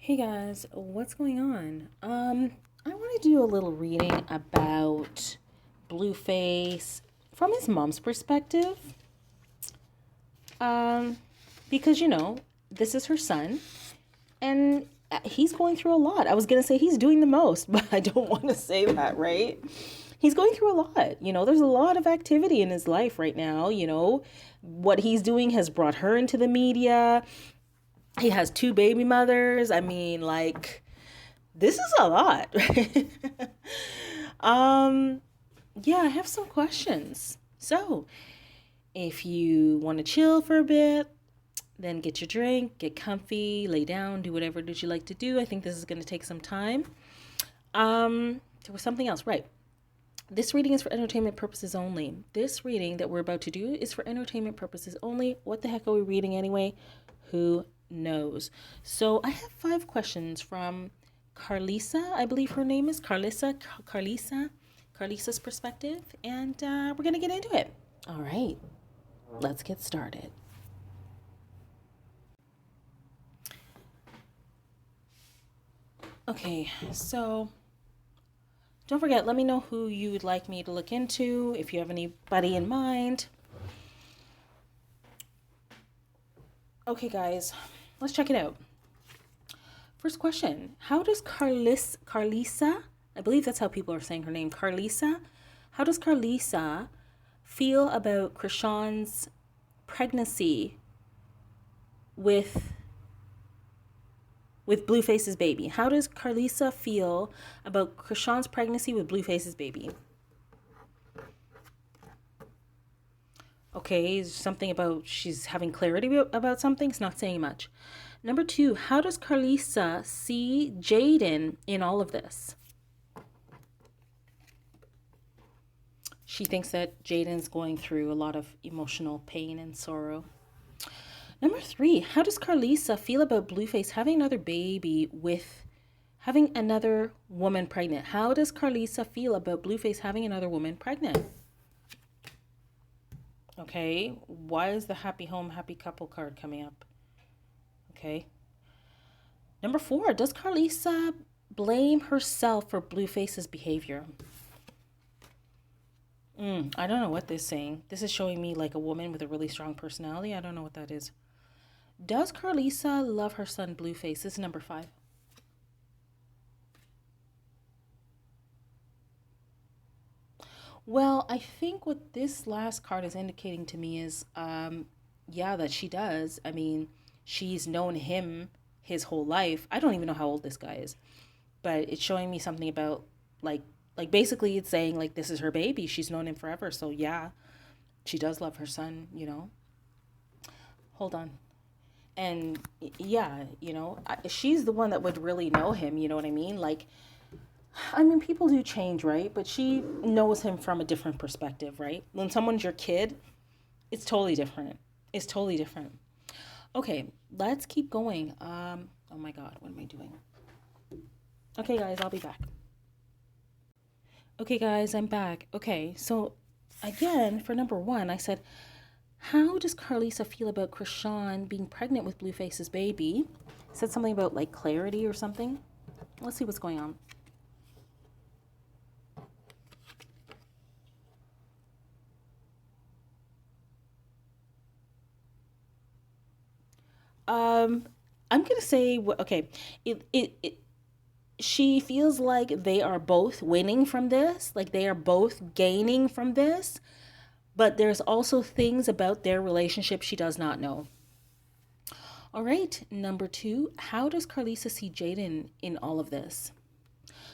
Hey guys, what's going on? I want to do a little reading about Blueface from his mom's perspective. Um, because this is her son and he's going through a lot. I was going to say he's doing the most, but I don't want to say that, right? He's going through a lot. There's a lot of activity in his life right now. What he's doing has brought her into the media. He has two baby mothers. I mean, like, this is a lot. um, yeah, I have some questions. So, if you want to chill for a bit, then get your drink, get comfy, lay down, do whatever it is you like to do. I think this is going to take some time. There was something else, right? This reading is for entertainment purposes only. This reading that we're about to do is for entertainment purposes only. What the heck are we reading anyway? Who knows? So I have 5 questions from Carlisa. I believe her name is Carlisa's perspective, and we're gonna get into it. All right, let's get started. Okay, so don't forget, let me know who you would like me to look into, if you have anybody in mind. Okay, guys, let's check it out. First question: how does Carlisa, I believe that's how people are saying her name, Carlisa, how does Carlisa feel about Krishan's pregnancy with Blueface's baby? How does Carlisa feel about Krishan's pregnancy with Blueface's baby? Okay, something about she's having clarity about something. It's not saying much. Number 2, how does Karlissa see Jaden in all of this? She thinks that Jaden's going through a lot of emotional pain and sorrow. Number 3, how does Karlissa feel about Blueface having another baby with having another woman pregnant? How does Karlissa feel about Blueface having another woman pregnant? Okay, why is the happy home, happy couple card coming up? Okay. Number 4, does Karlissa blame herself for Blueface's behavior? I don't know what this is saying. This is showing me like a woman with a really strong personality. I don't know what that is. Does Karlissa love her son Blueface? This is number 5. Well, I think what this last card is indicating to me is, yeah, that she does. I mean, she's known him his whole life. I don't even know how old this guy is, but it's showing me something about like basically it's saying like this is her baby. She's known him forever, so yeah, she does love her son. Hold on. And yeah, she's the one that would really know him, you know what I mean? Like, I mean, people do change, right? But she knows him from a different perspective, right? When someone's your kid, it's totally different. It's totally different. Okay, let's keep going. Oh my God, what am I doing? Okay, guys, I'll be back. Okay, guys, I'm back. Okay, so again, for number 1, I said, how does Carlisa feel about Krishan being pregnant with Blueface's baby? Said something about like clarity or something. Let's see what's going on. I'm gonna say okay. It she feels like they are both winning from this, like they are both gaining from this, but there's also things about their relationship she does not know. All right, number 2, how does Carlisa see Jaden in all of this?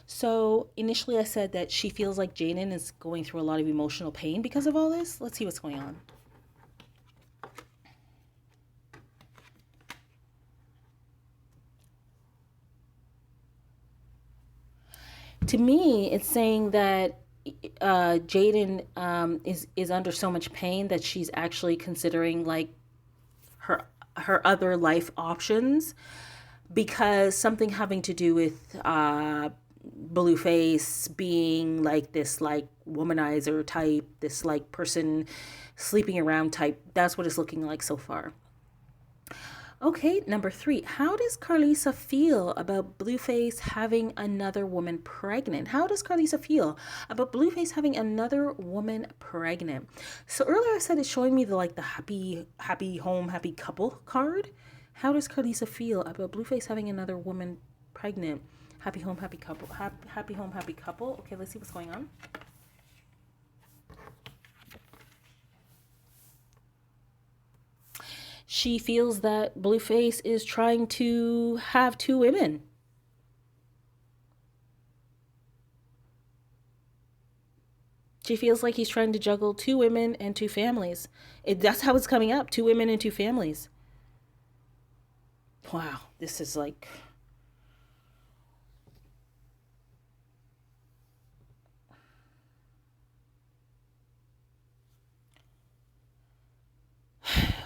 So initially I said that she feels like Jaden is going through a lot of emotional pain because of all this. Let's see what's going on. To me, it's saying that Jaden is under so much pain that she's actually considering like her other life options because something having to do with Blueface being like this like womanizer type, this like person sleeping around type. That's what it's looking like so far. Okay, number three. How does Carlisa feel about Blueface having another woman pregnant? How does Carlisa feel about Blueface having another woman pregnant? So earlier I said it's showing me the like the happy home, happy couple card. How does Carlisa feel about Blueface having another woman pregnant? Happy home, happy couple. Happy home, happy couple. Okay, let's see what's going on. She feels that Blueface is trying to have two women. She feels like he's trying to juggle two women and two families. That's how it's coming up, two women and two families. Wow, this is like.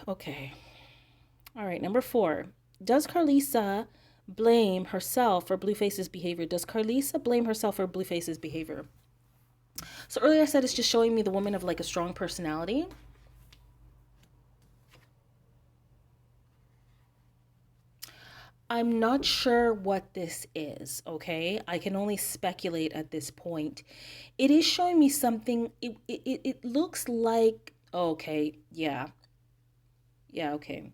Okay. All right, number four. Does Carlisa blame herself for Blueface's behavior? Does Carlisa blame herself for Blueface's behavior? So earlier I said it's just showing me the woman of like a strong personality. I'm not sure what this is, okay? I can only speculate at this point. It is showing me something. It looks like, okay, yeah, yeah, okay.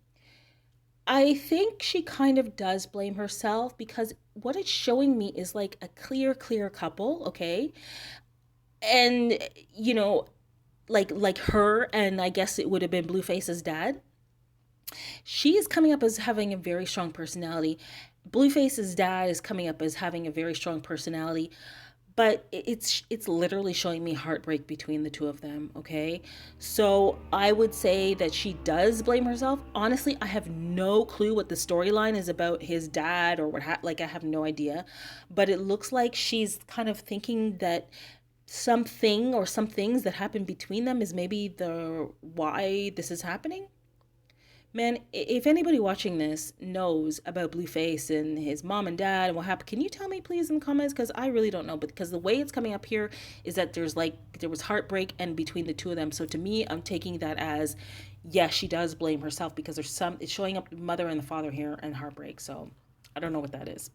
I think she kind of does blame herself because what it's showing me is like a clear couple, okay? And, you know, like her and I guess it would have been Blueface's dad. She is coming up as having a very strong personality. Blueface's dad is coming up as having a very strong personality, but it's literally showing me heartbreak between the two of them, okay? So I would say that she does blame herself. Honestly, I have no clue what the storyline is about his dad or like I have no idea, but it looks like she's kind of thinking that something or some things that happened between them is maybe the why this is happening. Man, if anybody watching this knows about Blueface and his mom and dad and what happened, can you tell me please in the comments? Because I really don't know. But because the way it's coming up here is that there was heartbreak and between the two of them. So to me, I'm taking that as yes, she does blame herself because it's showing up the mother and the father here and heartbreak. So I don't know what that is.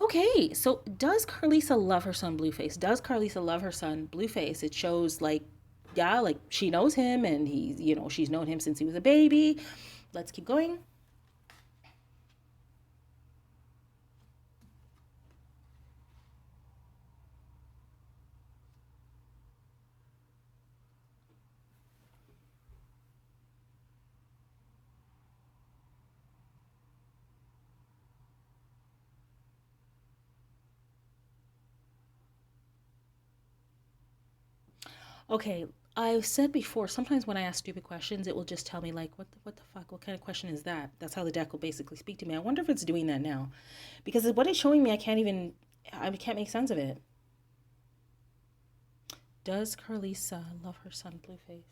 Okay, so does Carlisa love her son Blueface? Does Carlisa love her son Blueface? It shows like, yeah, like she knows him and she's known him since he was a baby. Let's keep going. Okay, I've said before, sometimes when I ask stupid questions, it will just tell me like, what the fuck? What kind of question is that? That's how the deck will basically speak to me. I wonder if it's doing that now. Because what it's showing me, I can't make sense of it. Does Carlisa love her son Blueface?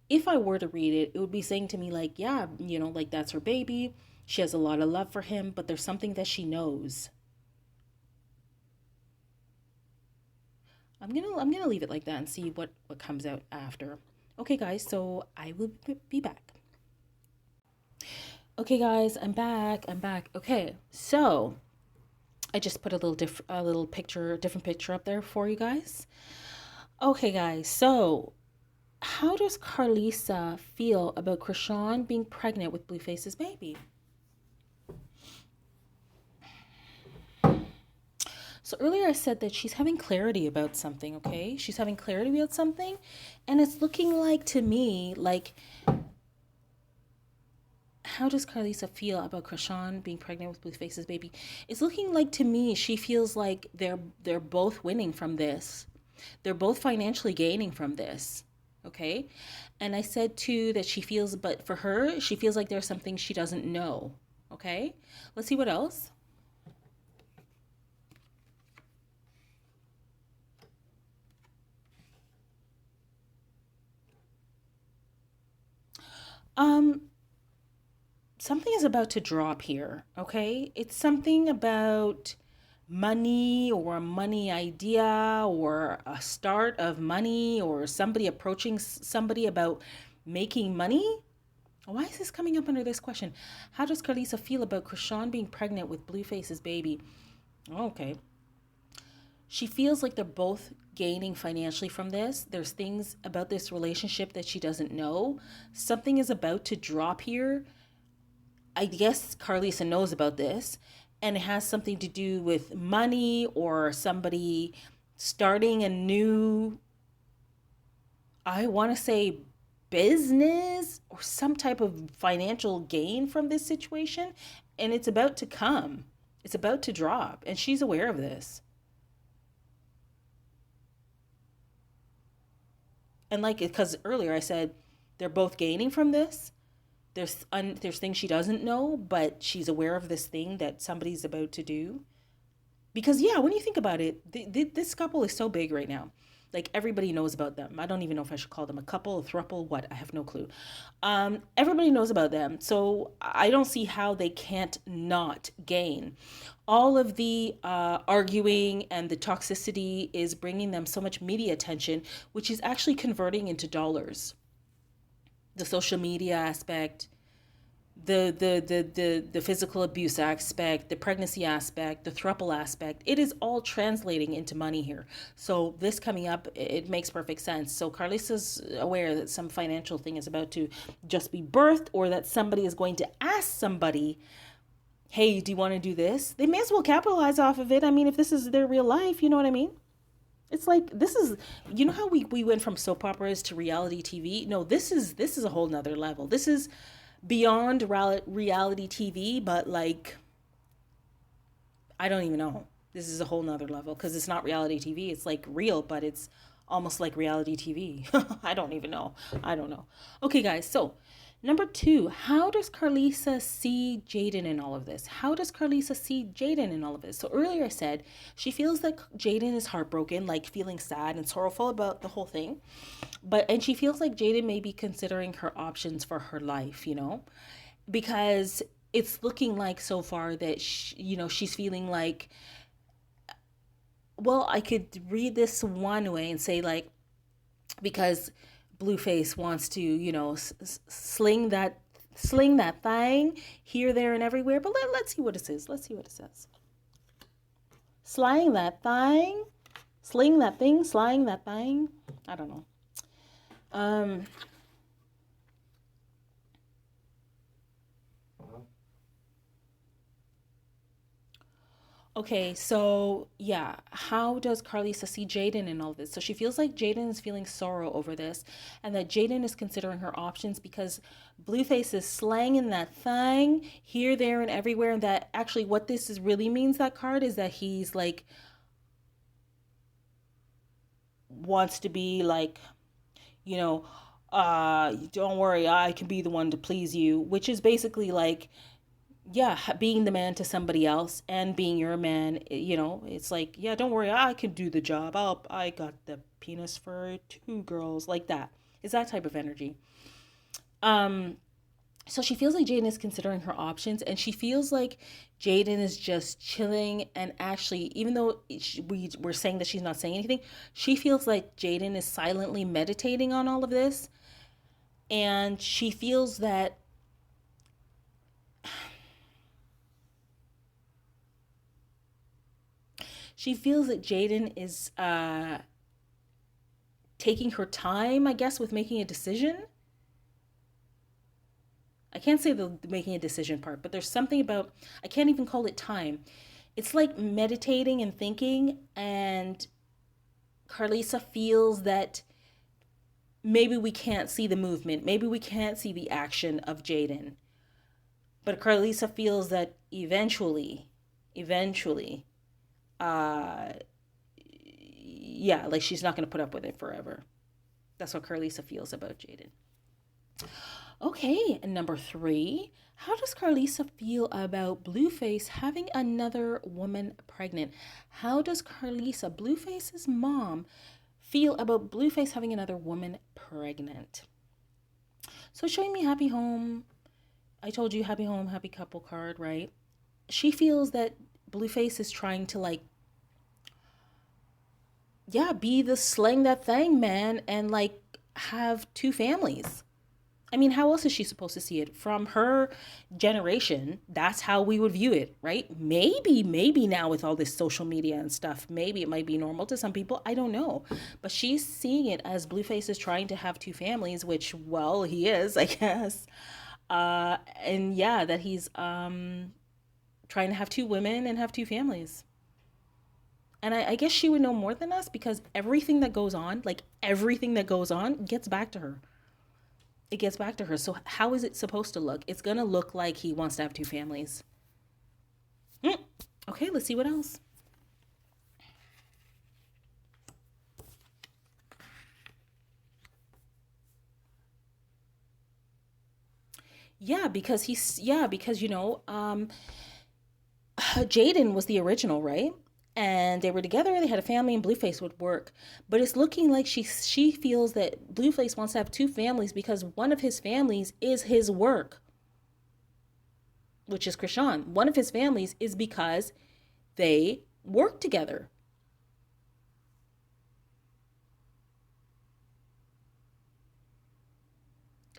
If I were to read it, it would be saying to me like, yeah, like that's her baby. She has a lot of love for him, but there's something that she knows. I'm gonna leave it like that and see what comes out after. Okay, guys, so I will be back. Okay, guys, I'm back. I'm back. Okay, so I just put a little picture, different picture up there for you guys. Okay, guys, so how does Carlisa feel about Krishan being pregnant with Blueface's baby? So earlier I said that she's having clarity about something, okay? She's having clarity about something, and it's looking like to me like how does Carlisa feel about Krishan being pregnant with Blueface's baby? It's looking like to me she feels like they're both winning from this. They're both financially gaining from this. Okay? And I said too that she feels but for her, she feels like there's something she doesn't know. Okay? Let's see what else. Um Something is about to drop here, okay? It's something about money or a money idea or a start of money or somebody approaching somebody about making money. Why is this coming up under this question? How does Karlissa feel about Krishan being pregnant with Blueface's baby? Okay. She feels like they're both gaining financially from this. There's things about this relationship that she doesn't know. Something is about to drop here. I guess Carlisa knows about this, and it has something to do with money or somebody starting a new, I want to say, business or some type of financial gain from this situation. And it's about to come, it's about to drop, and she's aware of this. And like, because earlier I said they're both gaining from this. There's things she doesn't know, but she's aware of this thing that somebody's about to do. Because yeah, when you think about it, this couple is so big right now. Like everybody knows about them. I don't even know if I should call them a couple, a throuple, what? I have no clue. Everybody knows about them, so I don't see how they can't not gain. All of the arguing and the toxicity is bringing them so much media attention, which is actually converting into dollars. The social media aspect, the physical abuse aspect, the pregnancy aspect, the thruple aspect, it is all translating into money here. So this coming up, it makes perfect sense. So Carlissa's aware that some financial thing is about to just be birthed, or that somebody is going to ask somebody, hey, do you want to do this? They may as well capitalize off of it. I mean, if this is their real life, you know what I mean? It's like, this is, you know how we went from soap operas to reality TV? No, this is a whole nother level. This is beyond reality TV, but like, I don't even know. This is a whole nother level because it's not reality TV. It's like real, but it's almost like reality TV. I don't even know. I don't know. Okay, guys. So, number 2, how does Carlisa see Jaden in all of this? How does Carlisa see Jaden in all of this? So earlier I said she feels that Jaden is heartbroken, like feeling sad and sorrowful about the whole thing. And she feels like Jaden may be considering her options for her life, because it's looking like so far that she's feeling like, well, I could read this one way and say, like, because Blueface wants to, sling that thing here, there, and everywhere. But let's see what it says. Let's see what it says. Slang that thing, sling that thing, slang that thing. I don't know. Okay, so yeah, how does Carlisa see Jaden in all this? So she feels like Jaden is feeling sorrow over this, and that Jaden is considering her options because Blueface is slanging that thing here, there, and everywhere. And that actually, what this is really means, that card, is that he's like, wants to be like, you know, don't worry, I can be the one to please you, which is basically like, yeah, being the man to somebody else and being your man, it's like, yeah, don't worry, I can do the job. I got the penis for 2 girls, like that. It's that type of energy. So she feels like Jaden is considering her options, and she feels like Jaden is just chilling. And actually, even though we're saying that she's not saying anything, she feels like Jaden is silently meditating on all of this. And she feels that Jaden is taking her time, I guess, with making a decision. I can't say the making a decision part, but there's something about, I can't even call it time. It's like meditating and thinking, and Carlisa feels that maybe we can't see the movement, maybe we can't see the action of Jaden. But Carlisa feels that eventually, uh, yeah, like she's not going to put up with it forever. That's what Carlisa feels about Jaden. Okay, and number 3, how does Carlisa feel about Blueface having another woman pregnant? How does Carlisa, Blueface's mom, feel about Blueface having another woman pregnant? So showing me happy home. I told you happy home, happy couple card, right? She feels that Blueface is trying to like, yeah, be the slang that thing man and like have two families. I mean, how else is she supposed to see it? From her generation, that's how we would view it, right? Maybe now with all this social media and stuff, maybe it might be normal to some people. I don't know. But she's seeing it as Blueface is trying to have two families, which, well, he is, I guess. And yeah, that he's trying to have two women and have two families. And I guess she would know more than us because everything that goes on, like everything that goes on, gets back to her. It gets back to her. So how is it supposed to look? It's gonna look like he wants to have two families. Okay, let's see what else. Because Jaden was the original, right? And they were together, they had a family, and Blueface would work. But it's looking like she feels that Blueface wants to have two families because one of his families is his work, which is Krishan. One of his families is because they work together.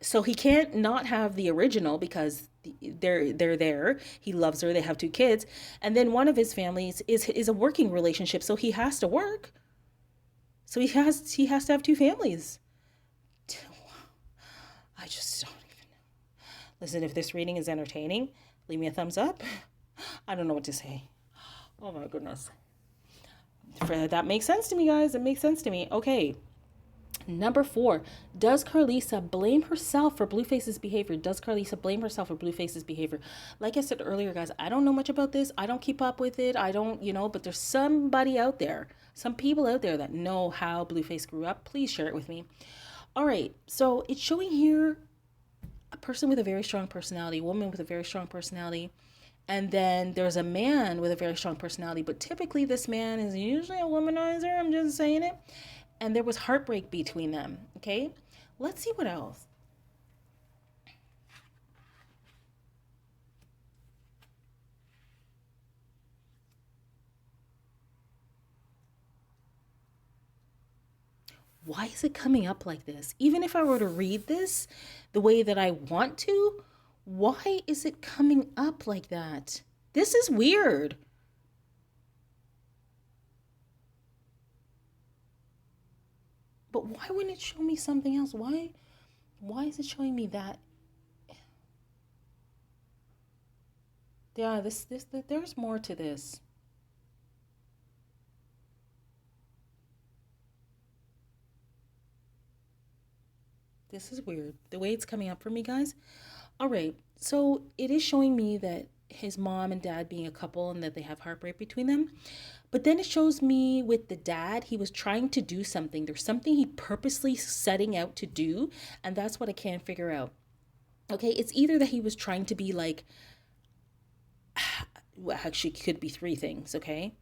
So he can't not have the original because they're there. He loves her. They have two kids, and then one of his families is a working relationship. So he has to work. So he has to have two families. I just don't even know. Listen, if this reading is entertaining, leave me a thumbs up. I don't know what to say. Oh my goodness. That makes sense to me, guys. It makes sense to me. Okay. Number 4, does Carlisa blame herself for Blueface's behavior? Does Carlisa blame herself for Blueface's behavior? Like I said earlier, guys, I don't know much about this. I don't keep up with it. I don't, but there's somebody out there, some people out there that know how Blueface grew up. Please share it with me. All right, so it's showing here a person with a very strong personality, a woman with a very strong personality, and then there's a man with a very strong personality, but typically this man is usually a womanizer. I'm just saying it. And there was heartbreak between them. Okay, let's see what else. Why is it coming up like this? Even if I were to read this the way that I want to, why is it coming up like that? This is weird. But why wouldn't it show me something else? Why is it showing me that? Yeah, this there's more to this. This is weird. The way it's coming up for me, guys. All right. So it is showing me that his mom and dad being a couple and that they have heartbreak between them. But then it shows me with the dad, he was trying to do something. There's something he purposely setting out to do, and that's what I can't figure out. Okay, it's either that he was trying to be like, well, actually, it could be three things, okay?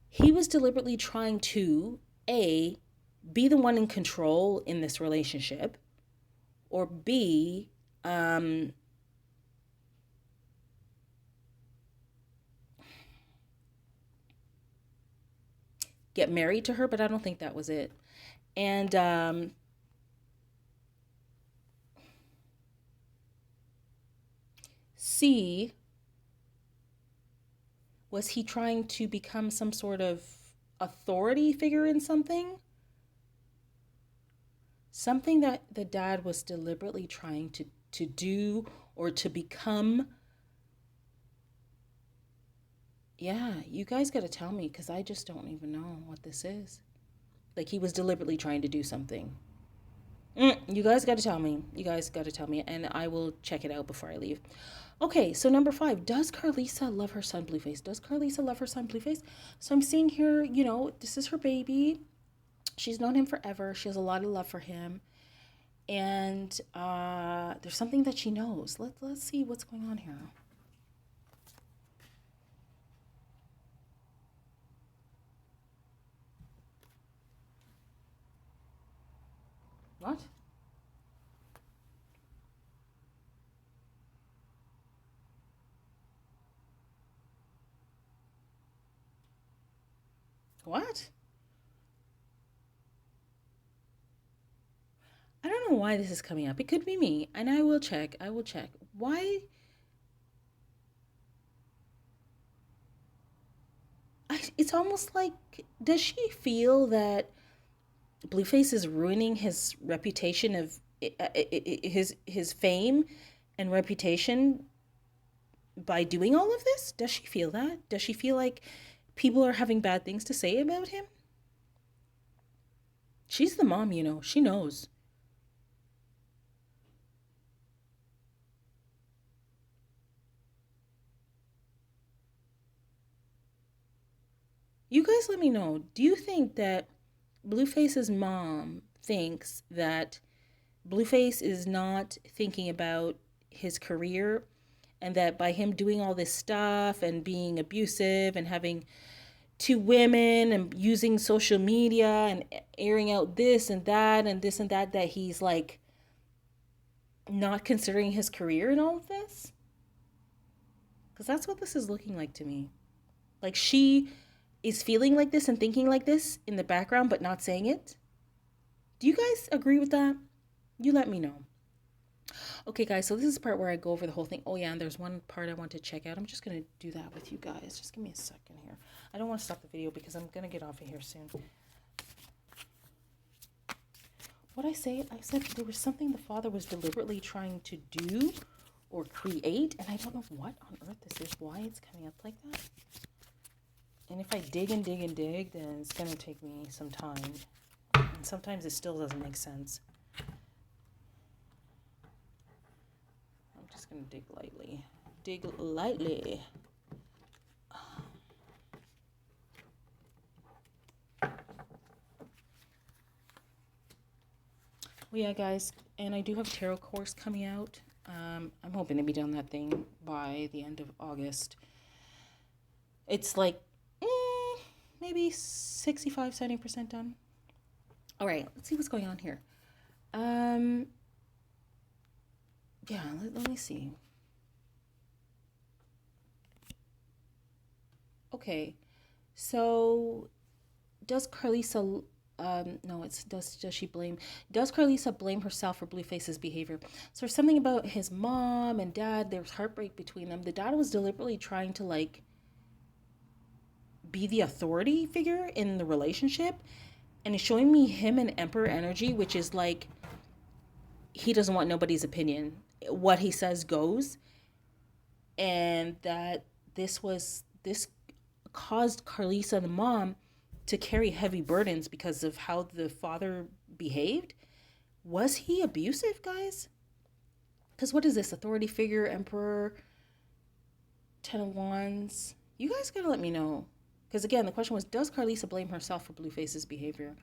He was deliberately trying to, A, be the one in control in this relationship, or B, get married to her, but I don't think that was it. And C, was he trying to become some sort of authority figure in something? Something that the dad was deliberately trying to do or to become. Yeah, you guys got to tell me because I just don't even know what this is. Like he was deliberately trying to do something. You guys got to tell me. You guys got to tell me, and I will check it out before I leave. Okay, so number 5, does Carlisa love her son Blueface? Does Carlisa love her son Blueface? So I'm seeing here, this is her baby. She's known him forever. She has a lot of love for him. And there's something that she knows. Let's see what's going on here. What? What? I don't know why this is coming up. It could be me, and I will check. I will check. Why? It's almost like, does she feel that Blueface is ruining his reputation of his fame and reputation by doing all of this? Does she feel that? Does she feel like people are having bad things to say about him? She's the mom, you know. She knows. You guys let me know. Do you think that Blueface's mom thinks that Blueface is not thinking about his career, and that by him doing all this stuff and being abusive and having two women and using social media and airing out this and that and this and that, that he's like not considering his career in all of this? Because that's what this is looking like to me. Like she is feeling like this and thinking like this in the background, but not saying it. Do you guys agree with that? You let me know. Okay, guys, so this is the part where I go over the whole thing. Oh, yeah, and there's one part I want to check out. I'm just going to do that with you guys. Just give me a second here. I don't want to stop the video because I'm going to get off of here soon. What I say? I said there was something the father was deliberately trying to do or create, and I don't know what on earth this is, why it's coming up like that. And if I dig and dig and dig, then it's going to take me some time. And sometimes it still doesn't make sense. I'm just going to dig lightly. Dig lightly. Well, yeah, guys, and I do have a tarot course coming out. I'm hoping to be done that thing by the end of August. It's like maybe 65, 70% done. All right, let's see what's going on here. Yeah, let me see. Okay, so does Carlisa no, it's does she blame, does Carlisa blame herself for Blueface's behavior? So there's something about his mom and dad, there's heartbreak between them. The dad was deliberately trying to like be the authority figure in the relationship, and it's showing me him and Emperor energy, which is like he doesn't want nobody's opinion. What he says goes, and that this caused Carlisa, the mom, to carry heavy burdens because of how the father behaved. Was he abusive, guys? Because what is this? Authority figure, Emperor, Ten of Wands. You guys gotta let me know. Because again, the question was, does Carlisa blame herself for Blueface's behavior?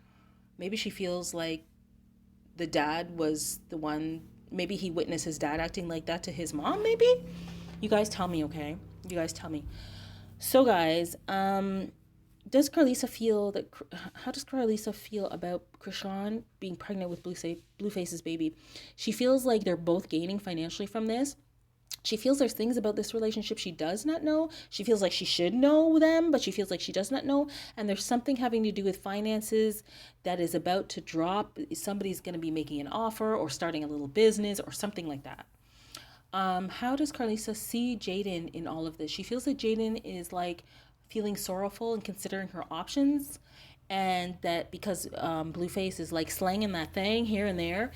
Maybe she feels like the dad was the one, maybe he witnessed his dad acting like that to his mom, maybe? You guys tell me, okay? You guys tell me. So guys, does Carlisa feel that, how does Carlisa feel about Krishan being pregnant with Blueface's baby? She feels like they're both gaining financially from this. She feels there's things about this relationship she does not know. She feels like she should know them, but she feels like she does not know. And there's something having to do with finances that is about to drop. Somebody's going to be making an offer or starting a little business or something like that. How does Karlissa see Jaden in all of this? She feels that Jaden is like feeling sorrowful and considering her options, and that because Blueface is like slanging that thing here and there,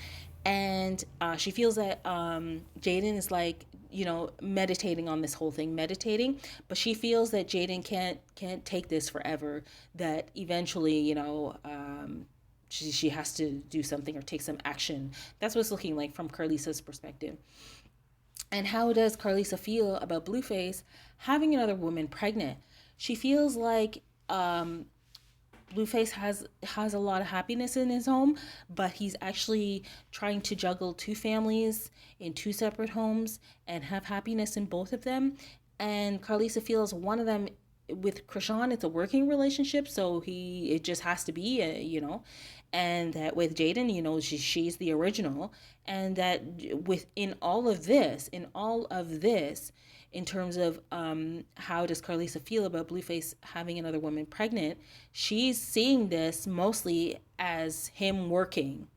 and she feels that Jaden is like, you know, meditating on this whole thing, meditating, but she feels that Jaden can't take this forever, that eventually, you know, she has to do something or take some action. That's what it's looking like from Carlissa's perspective. And how does Carlisa feel about Blueface having another woman pregnant? She feels like Blueface has a lot of happiness in his home, but he's actually trying to juggle two families in two separate homes and have happiness in both of them. And Carlisa feels one of them, with Krishan, it's a working relationship, so it just has to be, you know. And that with Jaden, you know, she's the original, and that in all of this, in terms of how does Carlisa feel about Blueface having another woman pregnant, she's seeing this mostly as him working.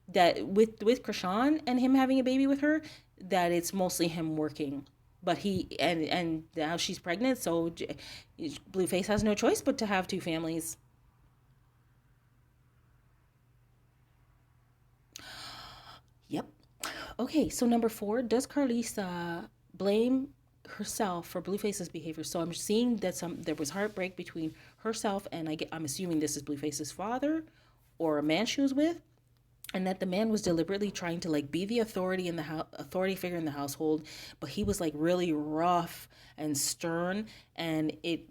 That with Krishan and him having a baby with her, that it's mostly him working. But he and now she's pregnant, so Blueface has no choice but to have two families. Yep. Okay, so number 4, does Carlisa blame herself for Blueface's behavior? So I'm seeing that there was heartbreak between herself and I'm assuming this is Blueface's father or a man she was with, and that the man was deliberately trying to like be the authority in the authority figure in the household, but he was like really rough and stern, and it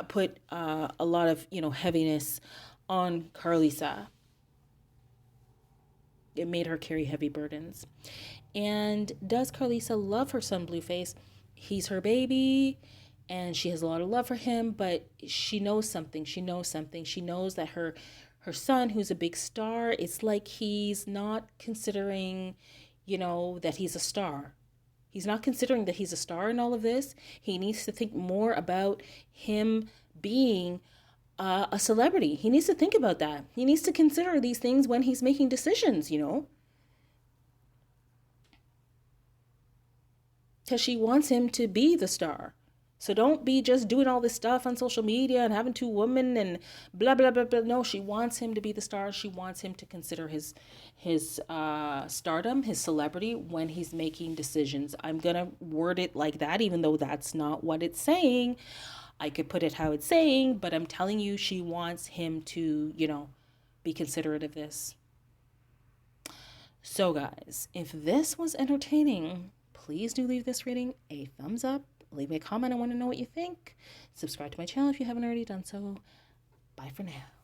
put a lot of heaviness on Carlisa. It made her carry heavy burdens. And does Carlisa love her son Blueface? He's her baby and she has a lot of love for him, but she knows something. She knows something. She knows that her son, who's a big star, it's like he's not considering, that he's a star. He's not considering that he's a star in all of this. He needs to think more about him being a celebrity. He needs to think about that. He needs to consider these things when he's making decisions. Because she wants him to be the star. So don't be just doing all this stuff on social media and having two women and blah blah blah blah. No, she wants him to be the star. She wants him to consider his stardom, his celebrity when he's making decisions. I'm gonna word it like that, even though that's not what it's saying. I could put it how it's saying, but I'm telling you, she wants him to, be considerate of this. So, guys, if this was entertaining, please do leave this reading a thumbs up. Leave me a comment. I want to know what you think. Subscribe to my channel if you haven't already done so. Bye for now.